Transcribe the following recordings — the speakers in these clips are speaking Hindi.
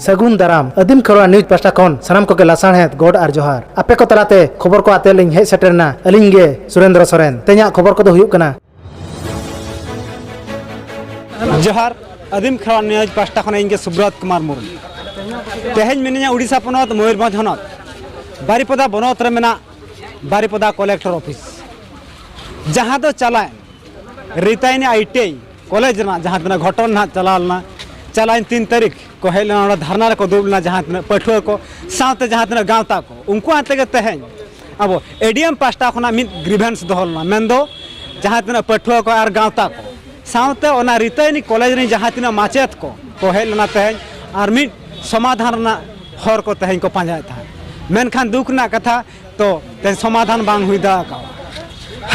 सगुन दाराम आदिम खरवा न्यूज पास्टा खन सानाम को लासाणहेद गोड आर जोहार आपे को तलाते खबर को आते लिंग हे सेटरना अलिंग गे सुरेंद्र सोरेन ते냐 खबर को दो हुयुक कना जोहार आदिम खरवा न्यूज पास्टा खन इंगे सुब्रत कुमार मुर्मू तेहेज मिनिया उड़ीसा पनत मयूरभंज हनत बारिपदा बनत रे मेना बारिपदा कलेक्टर ऑफिस जहां दो चलाए रिताइने आईटीआई कॉलेज ना जहां तना घटन ना चलालना चलाइन 3 तारीख को हेलना धरना को दुबना जहां तना पठुआ को साथ जहां तना गांवता को उनको आते के तहेन अब एडीएम पास्टा खना मिद ग्रीवेंस दोहलना मेंदो जहां तना पठुआ को आर गांवता को साथ ओना रिताइनी कॉलेज रे जहां तना माचेत को हेलना तहेन आर मिद समाधान ना हर को तहेन को पांजाय था मेनखान दुख ना कथा तो ते समाधान बांग हुई दा का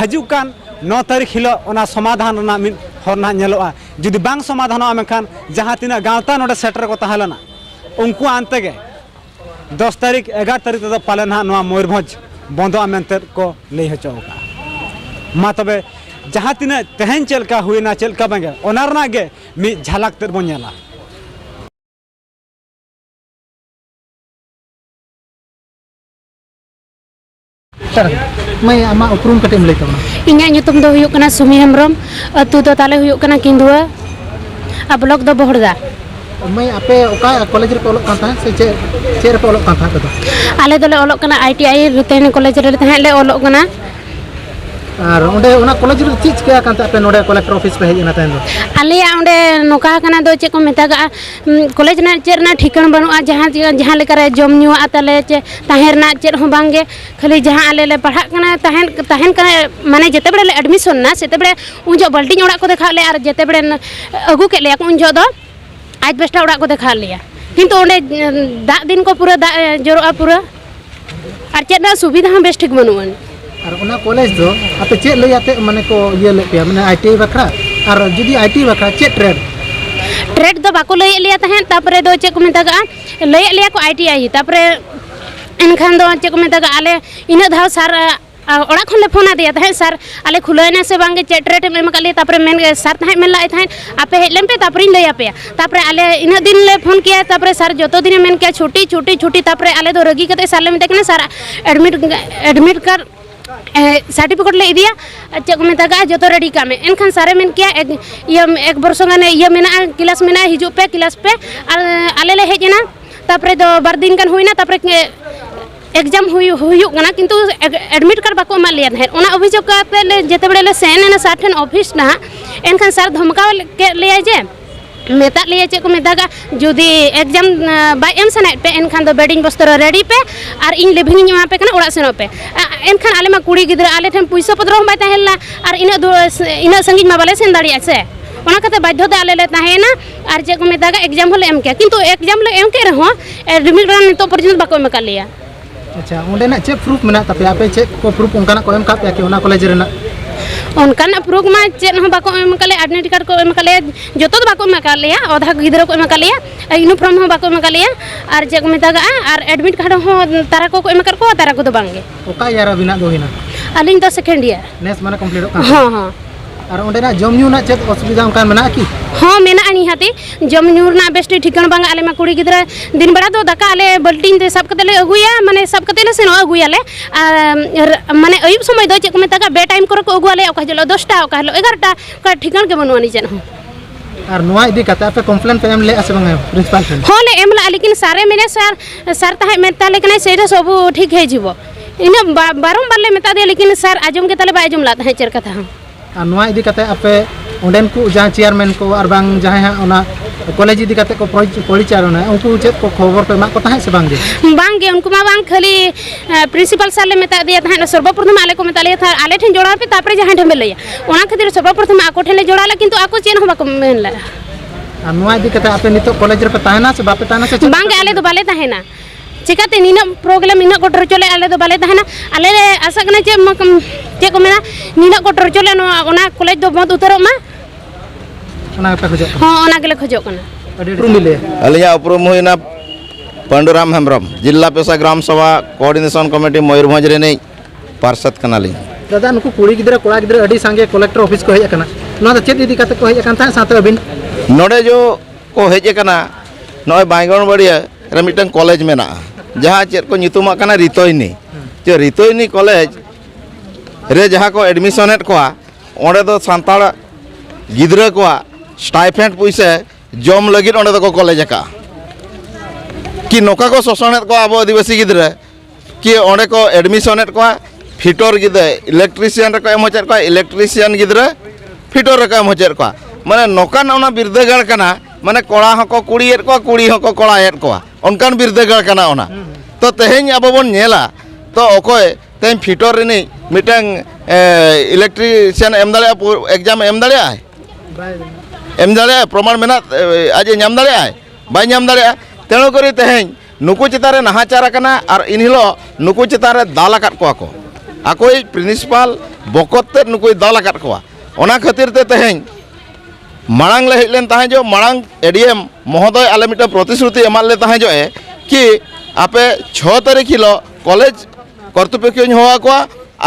हजुकान 9 तारीख हिलो ओना समाधान ना मिद हरना नेलोआ जुदी बांग समाधान मेखान जहां तिना गांवता नोडे सेटर को तहलना उनको आनते गे 10 तारीख 11 तारीख तो पालन हा नोआ मयूरभंज बंदो मेनते को लई हचोका मा तबे जहां तिना तेहन चलका हुईना चलका बांगे ओनारना गे मि झलक तर बनेला मैं आमा उपरुम कटेम लई तबना इन्या nyutum do huyuk kana Sumi Hembrem atu do tale huyuk kana Kindua a blok do Bohorda मैं आपे ओका कॉलेज रे ओलोक कांता से चे रे ओलोक Kanta कदो ale dole olok kana ITI Ruteni college re tahe le olok kana आर ओंडे ओना कॉलेज रे चीज के कांता पे नोडे कलेक्टर ऑफिस पे हेजना तैन दो आलिया ओंडे नोका kana do चे को मेतागा कॉलेज ना चे ना ठिकाना बनुआ जहां जहां लेकर जम न्यू आतले चे ताहेरना चे हो बांगे खाली जहां आले ले पढ़ा kana ताहेन kana माने जेते बड़े एडमिशन ना सेते बड़े उन जो बल्टिंग ओड़ा को देखा ले आर जेते बड़े अगु के ले उन जो दो आज बेस्टा ओड़ा को देखा लिया किंतु ओंडे दा दिन को पूरा दा जरोआ पूरा आर चे ना सुविधा हम बेस ठीक बनुवन और उना कॉलेज दो आपे चे लयाते माने को ये ले पे माने आईटीआई बखरा और जदी आईटीआई बखरा चे ट्रेड दो बाको लय लिया तहें तापरे दो चे को मेतागा लय लिया को आईटीआई तापरे एनखान दो चे को मेतागा आले इना धाव सार ओड़ा खन ले फोन दिया तहें सर आले खुलैना से बांगे चे ट्रेड में मका लिया तापरे मेन सर तहें मेन लाई तहें आपे हेलम पे तापरे लय पे तापरे आले इना दिन ले फोन किया तापरे सर जतो दिन मेन के छुट्टी तापरे आले दो रगी कते सर ले मेते कना सर एडमिट कर सर्टिफिकेट ले दिया चे को मेतागा जतो रेडी का में एनखान सारे मेन किया एक वर्ष गाने ये मेना क्लास मेना हिजु पे क्लास पे आले ले हेजना तापरे दो बार दिन कान हुईना तापरे एग्जाम हुई गना किंतु एडमिट कार्ड बाको मा लिया है ओना अभियोग काते ले जेते बड़े ले सेन ना साठन ऑफिस ना एनखान सर धमका के ले जे मेता लिया चे को मेतागा जुदी एग्जाम बाय एम सनाइट पे एनखान दो बेडिंग बस्तर रेडी पे और इन लिविंग इन पे कना ओड़ा सेनो पे एनखान आले मा कुड़ी गिदरा आले ठेन पैसा पत्र हम बाय ताहेला और इना संगीज मा बाले सेन दाड़िया से ओना कते बाध्यता आले ले ताहेना और चे को मेतागा एग्जाम होले एम के किंतु एग्जाम ले एम के रहो एडमिट कार्ड नितो पर्यंत बाको एम का लिया अच्छा ओंडे ना चे प्रूफ मेना तापे आपे चे को प्रूफ उनका ना को एम का पे के ओना कॉलेज रे ना उनका प्रूफ में चेन हो बाको एम कले एडमिट कार्ड को एम कले जतो तो बाको एम का लिया आधा गिदरा को एम का लिया यूनिफॉर्म हो बाको एम का लिया और जे को मेतागा और एडमिट कार्ड हो तारा को एम कर को तारा को दो बांगे ओका यार बिना दो हिना अलिंग तो सेकंड ईयर नेस माने कंप्लीट हो हां हां और ओंडे ना जमन्यू ना चेत असुविधा उनका मेना की हां मेना अनि हाती जमन्यू ना बेस्ट ठिकाना बांगा आले मा कुड़ी गिदरा दिन बड़ा दो दका आले बल्टिन ते सब कते ले अगुया माने सब कते ले सेनो अगुया ले माने अयुब समय दो चे को मेतागा बे टाइम को अगुआले ओका जलो 10 टा ओका 11 टा का ठिकाना के बनवानी चेन हो और नोआ इदी कता पे कंप्लेंट पे एम ले आसे बांगे प्रिंसिपल पे हां ले एम ला लेकिन सारे मेने सर ताहे मेता लेकिन सेटा सब ठीक है जीवो इना बारंबार ले मेता दे लेकिन सर आजम के तले बा आजम लाता है चेर कथा और नोआ इदी कते आपे ओंडेन को जहां चेयरमैन को और बांग जहां है ओना कॉलेज इदी कते को परिचालन है उनको चेत को खबर पे मा को ताहे से बांगे उनको मा बांग खाली प्रिंसिपल सर ले मेता दिया था सर्वप्रथम आले को मेता लिया था आले ठन जोड़ा पे तापरे जहां ठन लया ओना खातिर सर्वप्रथम आको ठन ले जोड़ा ला किंतु आको चेन हो बाको मेन ला और नोआ इदी कते आपे नितो कॉलेज रे पे ताहेना से बापे ताहेना से बांगे आले तो बाले ताहेना चिकाते नीना प्रॉब्लम नीना को चले आले तो बाले ताहेना आले आशा कना चे को मेना नीना को चले ओना कॉलेज दो बहुत उतरो मा ओना पे खजो हां ओना के ले खजो कना मिले अलिया उपरुम होइना पांडुराम हेम्ब्रम जिला पेशा ग्राम सभा कोऑर्डिनेशन कमेटी मयूरभंज रे नै पार्षद कनाली दादा नुकु कुड़ी गिदरा कोड़ा गिदरा अडी संगे कलेक्टर ऑफिस को हेज कना ना तो चेत इदी कते को हेज कन था साथ अबिन नोडे जो को हेज कना नॉय बाइगन बढ़िया रे मिटन कॉलेज मेना जहाँ चेक को नितुमा कना रितोइनी जो रितोइनी कॉलेज रे जहाँ को एडमिशन को ओंडे दो सांताड़ गिद्रा को स्टाइपेंड पैसे जम लगित ओंडे को कॉलेज का कि नौका को शोषण को अब आदिवासी गिद्रा कि ओंडे को एडमिशन को फिटर गिद्रा इलेक्ट्रिशियन को एम को इलेक्ट्रिशियन गिद्रा फिटर को एम को माने नौकान ओना बिरदागार कना माने कोड़ा हको कुड़ीएट को कुड़ी हको कोड़ाएट को उनकान बिरदागार कना ओना तो तेहेñ अब बन नेला तो अकोय तेहेñ फिटर रिनी मिटन इलेक्ट्रिशियन एम दाड़े एग्जाम एम दाड़े प्रमाण मेना आज नाम दाड़े बाय नाम दाड़े तेणु करी तेहेñ नुकु चितारे नाहाचार कना और इनहिलो नुकु चितारे दाल आकात को आकोय प्रिंसिपाल बकते नुकु दाल आकात को ओना खातिर ते तेहेñ मांग ले हेलेन ताहे जो मांग एडीएम महोदय आले मिटा प्रतिश्रुति एमाल ले ताहे जो कि आपे 6 तारीख हिलो कॉलेज कर्तृपक्ष होवा को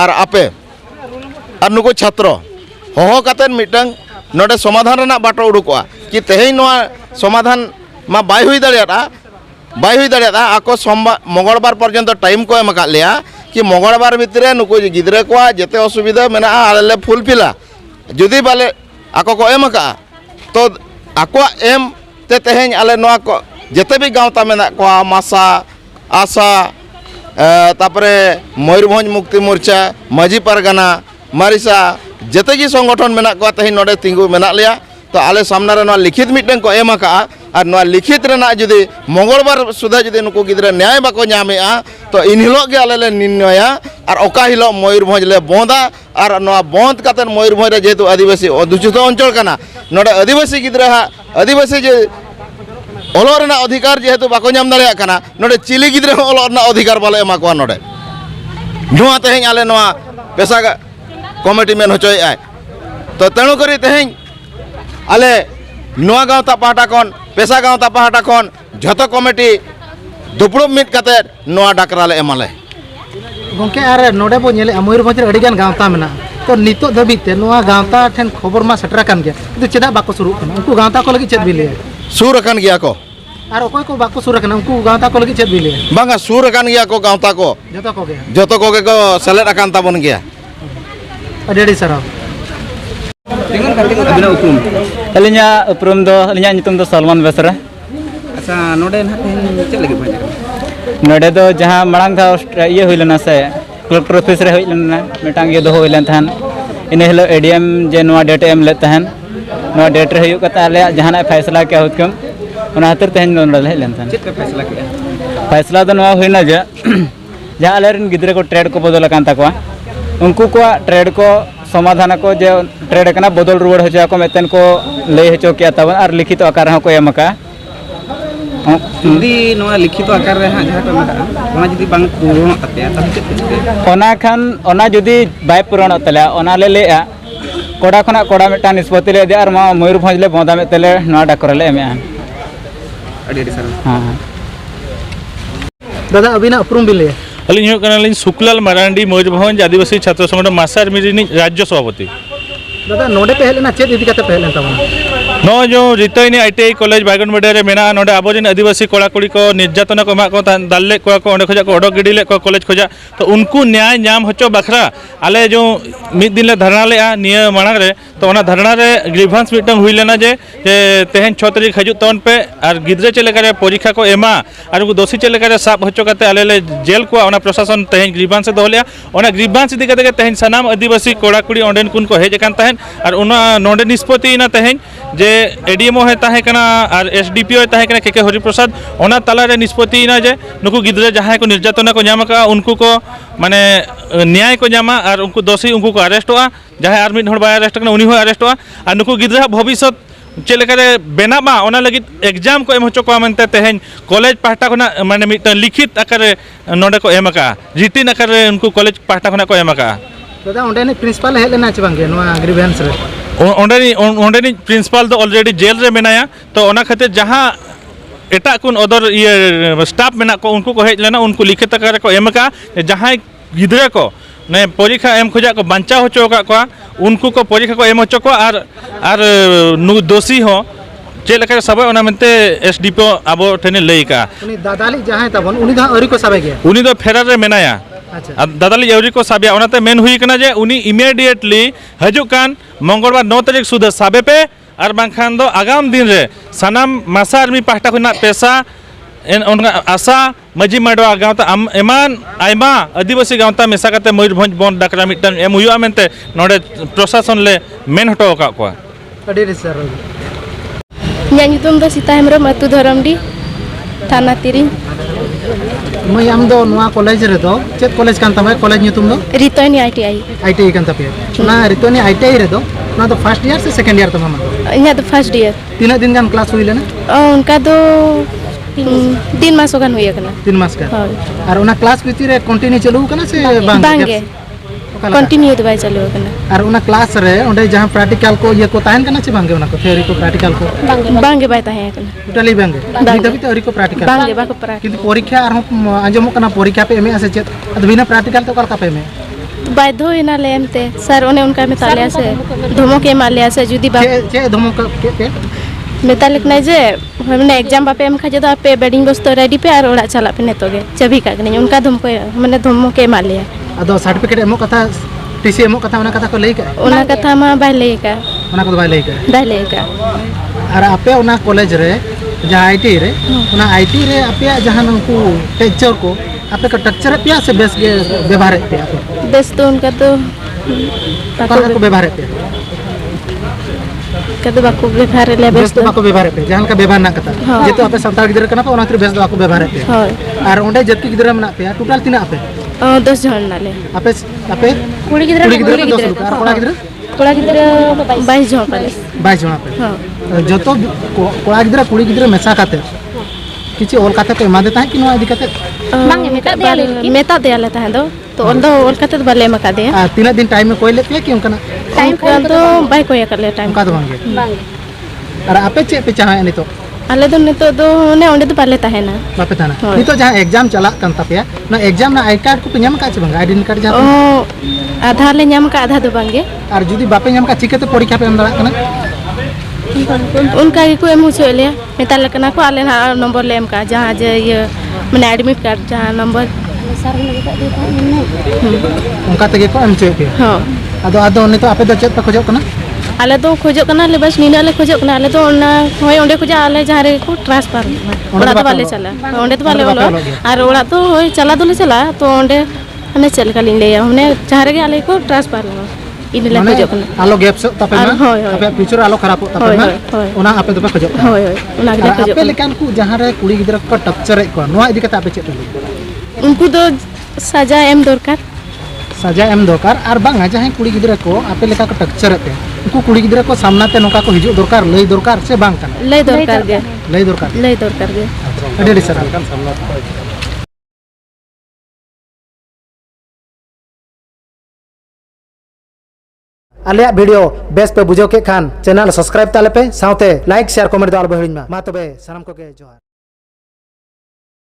और आपे और नुको छात्र होहो कातेन मिटंग नोडे समाधान रना बाटो उडुकोआ कि तेहेñ नोआ समाधान मा बाय हुई दाड़िया आको सोमवार मंगलवार पर्यंत टाइम को एम आकाद लेया कि मंगलवार भितरे नुको गिद्रा को जेते असुविधा मेना आले फुलफिला जुदी बाले आको को एम आका तो आको एम ते तेहेñ आले नोआ को जेते भी गाँवता मेना को मासा आशा तापरे मयूरभंज मुक्ति मोर्चा माझी पारगाना मारिसा जेते जी संगठन मेना को तेहेñ नोडे तिंगु मेना लिया तो आले सामना रे नोआ लिखित मिटन को एम आका और नोआ लिखित रेना जुदी मंगलवार सुधा जुदी नुको गिद्रा न्याय बाको नामेआ तो इन हिलो गे आले ले निर्णया और ओका हिलो मयूरभंज ले बंदा और नोआ बंद कातेन मयूरभंज रे जेहेतु आदिवासी अधुषित अंचल कना नोडे आदिवासी गिद्रा आदिवासी जे ओलो रेना अधिकार जेहेतु बाको नाम दाड़िया कना नोडे चिली गिद्रा ओलो रेना अधिकार बाले एमा को नोडे नोआ तेहेñ आले नोआ पेशा कमिटी मेन होचोय तो तेणु करी तेहेñ आले नोआ गाँवता पाहटा खन पेशा गाँवता पाहटा खन झतो कमिटी दुपड़ुब मिट काते नोआ डाकराले एमाले गोंके आर नोडे बो नेले मयूरभंज रे अडिगान गाँवता मेना तो नितो धबिते नोआ गाँवता ठेन खबर मा सेटर कान गया तो चेदा बाको शुरू कना उनको गाँवता को लगी चेद बिले सुर अकान गया को और ओकोय को बाको शुरू कना उनको गाँवता को लगी चेद बिले बांगा सुर अकान गया को गाँवता को जतो को को सेलेद अकान ताबन गया अडेडी सराव अलिया उपरुम दो अलिया नितुम दो सलमान बेसरा अच्छा नोडे चल लगे नोडे दो जहाँ मांग था ये हुई लेना से कलेक्टर ऑफिस रे हुई लेना मिटांग ये दो हुई लेन थान इन हिलो एडीएम जे नोआ डेट एम ले तहन नोआ डेट रे हुई कता आले जहाना फैसला क्या होत कम ओना हतर तहन नोडे ले लेन थान चेक फैसला किया फैसला दो नोआ हुई ना जे जहाँ आले रिन गिद्रे को ट्रेड को बदल कान ताकवा उनको को ट्रेड को समाधान को जो ट्रेड कना बदल रुवाड़ होचा को मेतन को लय होचो किया तब और लिखित आकार हो को एम का जुदी नोआ लिखित आकार रे हां जहां पे मेटा ओना जुदी बांग पूर्ण तते तब चेक ओना खान ओना जुदी बाय पूर्ण तले ओना ले लेआ कोड़ा खना कोड़ा मेटा निष्पत्ति ले दे और मा मयूरभंज ले बोंदा में तले नोआ डाकर ले एम अडी सर हां दादा अबिना उपरुम बिले अली शुक्लाल मारांडी मयूरभंज आदिवासी छात्र संगठन मासार मिरी राज्य सभापति दादा नोडे पे हेलेना चेद इदी काते पे हेलेन तबना नो जो रितोइनी आईटीआई कॉलेज बागन मेडे मेना नोडे आबोजिन आदिवासी कोड़ा कुड़ी को निर्यातना को एमा को दाले को ओंडे खजा को ओडो गिडी ले को कॉलेज खजा तो उनको न्याय नाम होचो बखरा आले जो मिद दिन ले धरना ले निया मांग रे तो ओना धरना रे ग्रीवेंस मिटन हुई लेना जे तेहेñ 6 तारीख हजू तन पे और गिद्रे चलेकारे परीक्षा को एमा और उनको दोषी चलेकारे साब होचो काते आले ले जेल को ओना प्रशासन तेहेñ ग्रीवेंस दो लेया ओना ग्रीवेंस इदी काते तेहेñ सनाम आदिवासी कोड़ा कुड़ी ओंडेन कुन को हेज कान तहन और ओना नोडे निष्पत्ति ना तेहेñ जे एडीएमओ है ताहे कना और एसडीपीओ है ताहे कना के हरिप्रसाद ओना तला रे निष्पत्ति ना जे नुकु गिद्रे जहां को निर्यातना को नाम का उनको को माने न्याय को नामा और उनको दोषी उनको को अरेस्ट हुआ जहां आर मिड हड़ बाय अरेस्ट कना उनी हो अरेस्ट हुआ और नुकु गिद्रे भविष्य चेलेकारे बेनाबा ओना लगी एग्जाम को एम होचो को मनते तेहेñ कॉलेज पाहटा खना माने मिट लिखित आकार नोडे को एम का रिटिन आकार उनको कॉलेज पाहटा खना को एम का दादा ओंडे प्रिंसिपल हेलेना चे बांगे नोआ ग्रीवेंस रे ओंडे प्रिंसिपल तो ऑलरेडी जेल रे मेनाया तो ओना खातिर जहां एटा कुन अदर ये स्टाफ मेना को उनको को हेज लेना उनको लिखित आकार को एम का जहां गिद्रे को ने परीक्षा एम खोजा को बांचा होचो का उनको को परीक्षा को एम होचो को और दोषी हो ᱪᱮᱫ ᱞᱮᱠᱟ ᱥᱟᱵᱟᱭ ᱚᱱᱟ ᱢᱮᱱᱛᱮ SDPO ᱟᱵᱚ ᱴᱷᱮᱱᱮ ᱞᱟᱹᱭ ᱠᱟᱜᱼᱟ उनी दादाली जहां ताबन उनी दा अरी को साबे गया उनी दो फेरार रे मेनाया अच्छा আর দাদালি আউরি কো সাবিয়া ওনাতে মেন হুই কানা যে উনি ইমিডিয়েটলি হাজুক কান মঙ্গলবার 9 তারিখ সুদা সাবে पे আর বাংখান দো আগাম দিন রে সানাম মাসা আর্মি পাহটা খুনা পেশা उनका आशा मजी माडवा गाँवता एमान आयमा आदिवासी गाँवता मेसा काते मयूरभंज बन डाकरा मिटन एम हुआ मेनते नोडे प्रशासन ले मेन हटो का को अडी रिसर इᱧᱟᱹᱜ ᱧᱩᱛᱩᱢ ᱫᱚ ᱥᱤᱛᱟ ᱦᱮᱢᱵᱨᱚᱢ ᱟᱹᱛᱩ ᱫᱷᱚᱨᱚᱢᱰᱤ ᱛᱷᱟᱱᱟ ᱛᱤᱨᱤᱧ मैं आम दो नुआ कॉलेज रे दो चेत कॉलेज कान तमे कॉलेज ᱧᱩᱛᱩᱢ दो ᱨᱤᱛᱚᱭᱱᱤ ITI ITI कान तपे ना रितोनी ITI रे दो ना तो फर्स्ट ईयर से सेकंड ईयर तमा ᱤᱧᱟᱹᱜ ᱫᱚ ᱯᱷᱟᱥᱴ ᱤᱭᱟᱨ तीन दिन गान क्लास हुई लेना ᱚᱱᱠᱟ ᱫᱚ 3 मास गान हुई आकना 3 मास का ᱦᱳᱭ और उना क्लास भितर रे कंटिन्यू चालू कना से बांग बांगे कंटिन्यू दो बाय चालू आकना और उना क्लास रे ओंडे जहां प्रैक्टिकल को ये को ताहन कना से बांगे उना को थ्योरी को प्रैक्टिकल को बांगे बाय ताहे आकना टोटली बांगे बांगे। तभी तो अरी को प्रैक्टिकल बांगे बाको परा किंतु परीक्षा और आंजमो कना परीक्षा पे एमे आसे चेत अद बिना प्रैक्टिकल तो कल का पे में बाध्य होइना ले एमते सर ओने उनका मेतालिया से धमक एमालिया से जुदी बा चे धमक के मेतालिक नै जे माने एग्जाम बापे एम खा जदा पे बेडिंग बस्तो रेडी पे और ओड़ा चला पे नेतोगे चबी का गनी उनका धमको माने धमक एमालिया अदो सर्टिफिकेट एमो कथा टीसी एमो कथा उना कथा को लेई का ओना कथा मा बाय ले का उना को बाय लेई का बाय ले का और आपे उना कॉलेज रे जहां आईटी रे उना आईटी रे आपे जहां नंकु टीचर को आपे का टेक्चर पे से बेस के व्यवहार पे आपे बेस तो उनका तो कल को व्यवहार पे कदो बाको व्यवहार ले बेस बेस तो बाको व्यवहार पे जहां का व्यवहार ना कथा हाँ। जेतो आपे संताल गिदर कना पे उना के बेस बाको व्यवहार पे होय और ओंडे जतकी गिदर मना पे टोटल तीना आपे 10 जन नाले आपे आपे कुड़ी गिदरा कुड़ी गिदर 10 रुपया और कोड़ा गिदर 22 जन पाले 22 जन पे हां जतो कोड़ा गिदर कुड़ी गिदर मेसा काते किछि ओल काते पे मा देता है कि नो इदी काते बांगे मेता दे आले ताहे दो तो ओल दो ओल काते बाले मका दे तीन दिन टाइम में कोई लेते हैं कि उनका ना टाइम तो बाय कोया कर ले टाइम उनका तो बांगे और आपे चे पे चाहे नहीं तो आले दो नितो दो ने ओंडे तो पाले ताहे ना बापे थाना हाँ। नहीं तो जहाँ एग्जाम चला कन तपया ना एग्जाम ना आई कार्ड को पे ᱧᱟᱢ का चे बांगे आईडेंटिटी कार्ड ओ जहाँ आधा ले ᱧᱟᱢ का आधा दो बांगे और जुदी बापे ᱧᱟᱢ का चिकते परीक्षा पे एम दड़ा कना उनका को एम होछो ले मेता लकना को आले ना नंबर ले एम का जहां जे ये माने एडमिट कार्ड जहां नंबर उनका तगे को एम चे पे हां आदो आदो नहीं तो आपे दो चेत पे खोजो कना आले तो खोजो कना ले बस नीना ले खोजो कना आले तो ओना होय ओंडे खोजा आले जहां रे को ट्रांसफर ओड़ा तो बाले चला ओंडे तो बाले बोलो और ओड़ा तो होय चला दोले चला तो ओंडे हने चल का लिन ले हमने जहां रे आले को ट्रांसफर इन ले खोजो कना आलो गैप से तपे और ना होय, होय। आपे फ्यूचर आलो खराब तपे होय, ना होय, होय। ओना आपे तो पे खोजो होय होय ओना के खोजो आपे लेकान को जहां रे कुड़ी गिदर को टक्चर को नोआ इदी कता आपे चेत उनको तो सजा एम दरकार सजा एम दरकार और बांगा जहां कुड़ी गिदर को आपे लेका को टक्चर पे उनको कुड़ी गिदर को सामना ते नोका को हिजु दरकार लई दरकार से बांग कना ले दरकार गे लई दरकार ले दरकार गे अडी सर आलिया वीडियो बेस पे बुझो के खान चैनल सब्सक्राइब ताले पे साउते लाइक शेयर कमेंट दाल बहिन मा तबे सनम को के जोहार।